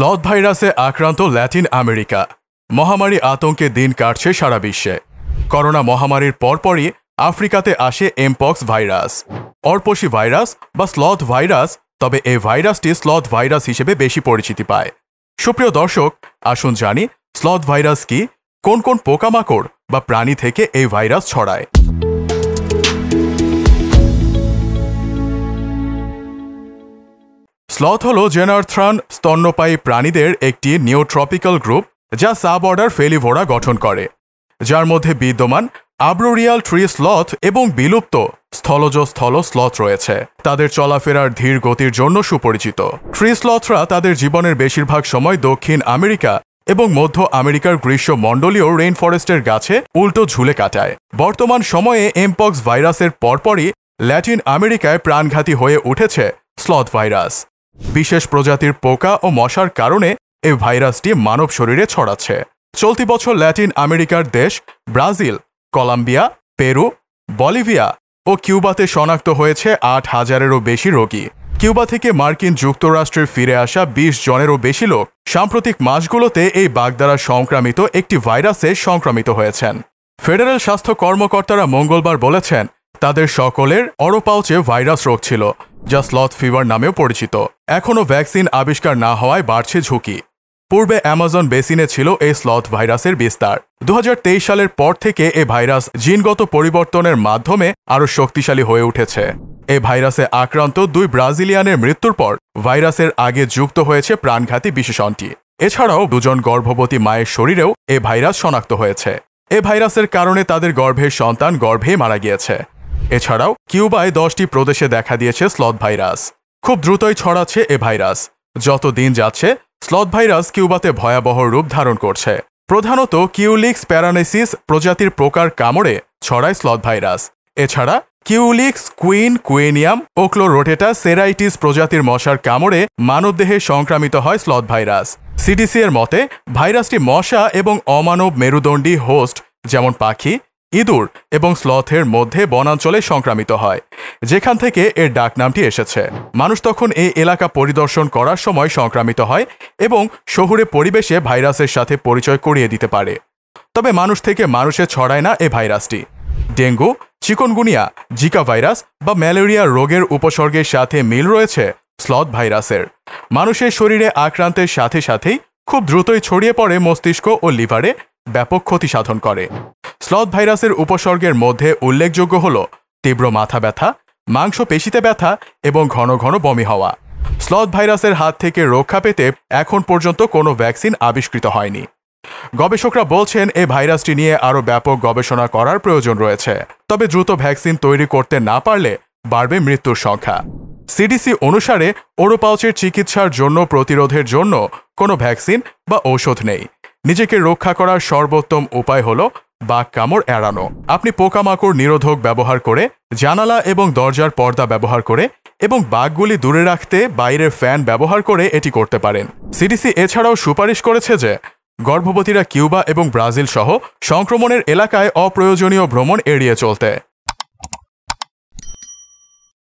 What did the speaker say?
Sloth ভাইরাসে আক্রান্ত Latin America. মহামারী আতঙ্কে দিন কাটছে সারা বিশ্বে। করোনা মহামারীর পরপরই আফ্রিকাতে আসে এমপক্স ভাইরাস, অর্পসি ভাইরাস বা স্লথ ভাইরাস। তবে এই ভাইরাসটি স্লথ ভাইরাস হিসেবে বেশি পরিচিতি পায়। সুপ্রিয় দর্শক, আসুন জানি স্লথ ভাইরাস কি, কোন কোন পোকামাকড় বা প্রাণী থেকে এই ভাইরাস ছড়ায়। স্লথ হল জেনারথ্রান স্তন্যপায়ী প্রাণীদের একটি নিওট্রপিক্যাল গ্রুপ, যা সাব অর্ডার ফেলিভোরা গঠন করে, যার মধ্যে বিদ্যমান আর্বোরিয়াল ট্রি স্লথ এবং বিলুপ্ত স্থলজ স্থল স্লথ রয়েছে। তাদের চলাফেরার ধীর গতির জন্য সুপরিচিত। ট্রি স্লথরা তাদের জীবনের বেশিরভাগ সময় দক্ষিণ আমেরিকা এবং মধ্য আমেরিকার গ্রীষ্মমণ্ডলীয় রেইন ফরেস্টের গাছে উল্টো ঝুলে কাটায়। বর্তমান সময়ে এমপক্স ভাইরাসের পরপরই ল্যাটিন আমেরিকায় প্রাণঘাতী হয়ে উঠেছে স্লথ ভাইরাস। বিশেষ প্রজাতির পোকা ও মশার কারণে এই ভাইরাসটি মানব শরীরে ছড়াচ্ছে। চলতি বছর ল্যাটিন আমেরিকার দেশ ব্রাজিল, কলম্বিয়া, পেরু, বলিভিয়া ও কিউবাতে শনাক্ত হয়েছে ৮,০০০-এরও বেশি রোগী। কিউবা থেকে মার্কিন যুক্তরাষ্ট্রে ফিরে আসা ২০ জনেরও বেশি লোক সাম্প্রতিক মাসগুলোতে এই বাগ দ্বারা সংক্রামিত একটি ভাইরাসে সংক্রমিত হয়েছেন। ফেডারেল স্বাস্থ্য কর্মকর্তারা মঙ্গলবার বলেছেন, তাদের সকলের অরোপাউচে ভাইরাস রোগ ছিল, যা স্লথ ফিভার নামেও পরিচিত। এখনও ভ্যাকসিন আবিষ্কার না হওয়ায় বাড়ছে ঝুঁকি। পূর্বে অ্যামাজন বেসিনে ছিল এই স্লথ ভাইরাসের বিস্তার। ২০২৩ সালের পর থেকে এই ভাইরাস জিনগত পরিবর্তনের মাধ্যমে আরও শক্তিশালী হয়ে উঠেছে। এই ভাইরাসে আক্রান্ত ২ ব্রাজিলিয়ানের মৃত্যুর পর ভাইরাসের আগে যুক্ত হয়েছে প্রাণঘাতী বিশেষণটি। এছাড়াও ২ জন গর্ভবতী মায়ের শরীরেও এই ভাইরাস শনাক্ত হয়েছে। এই ভাইরাসের কারণে তাদের গর্ভের সন্তান গর্ভেই মারা গিয়েছে। এছাড়াও কিউবায় ১০টি প্রদেশে দেখা দিয়েছে স্লথ ভাইরাস। খুব দ্রুতই ছড়াচ্ছে এ ভাইরাস। যত দিন যাচ্ছে স্লথ ভাইরাস কিউবাতে ভয়াবহ রূপ ধারণ করছে। প্রধানত কিউলিক্স প্যারানেসিস প্রজাতির পোকার কামড়ে ছড়ায় স্লথ ভাইরাস। এছাড়া কিউলিক্স কুইনিয়াম ওক্লোরোটেটা সেরাইটিস প্রজাতির মশার কামড়ে মানবদেহে সংক্রামিত হয় স্লথ ভাইরাস। সিডিসি এর মতে ভাইরাসটি মশা এবং অমানব মেরুদণ্ডী হোস্ট যেমন পাখি, ইঁদুর এবং স্লথের মধ্যে বনাঞ্চলে সংক্রামিত হয়, যেখান থেকে এর ডাকনামটি এসেছে। মানুষ তখন এই এলাকা পরিদর্শন করার সময় সংক্রামিত হয় এবং শহুরে পরিবেশে ভাইরাসের সাথে পরিচয় করিয়ে দিতে পারে। তবে মানুষ থেকে মানুষে ছড়ায় না এই ভাইরাসটি। ডেঙ্গু, চিকুনগুনিয়া, জিকা ভাইরাস বা ম্যালেরিয়া রোগের উপসর্গের সাথে মিল রয়েছে স্লথ ভাইরাসের। মানুষের শরীরে আক্রান্তের সাথে সাথেই খুব দ্রুতই ছড়িয়ে পড়ে মস্তিষ্ক ও লিভারে, ব্যাপক ক্ষতি সাধন করে। স্লথ ভাইরাসের উপসর্গের মধ্যে উল্লেখযোগ্য হল তীব্র মাথা ব্যথা, মাংসপেশিতে ব্যথা এবং ঘন ঘন বমি হওয়া। স্লথ ভাইরাসের হাত থেকে রক্ষা পেতে এখন পর্যন্ত কোনো ভ্যাকসিন আবিষ্কৃত হয়নি। গবেষকরা বলছেন এই ভাইরাসটি নিয়ে আরও ব্যাপক গবেষণা করার প্রয়োজন রয়েছে। তবে দ্রুত ভ্যাকসিন তৈরি করতে না পারলে বাড়বে মৃত্যুর সংখ্যা। সিডিসি অনুসারে ওরোপাউচের চিকিৎসার জন্য প্রতিরোধের জন্য কোনো ভ্যাকসিন বা ঔষধ নেই। নিজেকে রক্ষা করার সর্বোত্তম উপায় হল বাঘ কামড় এড়ানো। আপনি পোকামাকড় নিরোধক ব্যবহার করে, জানালা এবং দরজার পর্দা ব্যবহার করে এবং বাঘগুলি দূরে রাখতে বাইরের ফ্যান ব্যবহার করে এটি করতে পারেন। সিডিসি এছাড়াও সুপারিশ করেছে যে গর্ভবতীরা কিউবা এবং ব্রাজিল সহ সংক্রমণের এলাকায় অপ্রয়োজনীয় ভ্রমণ এড়িয়ে চলতে।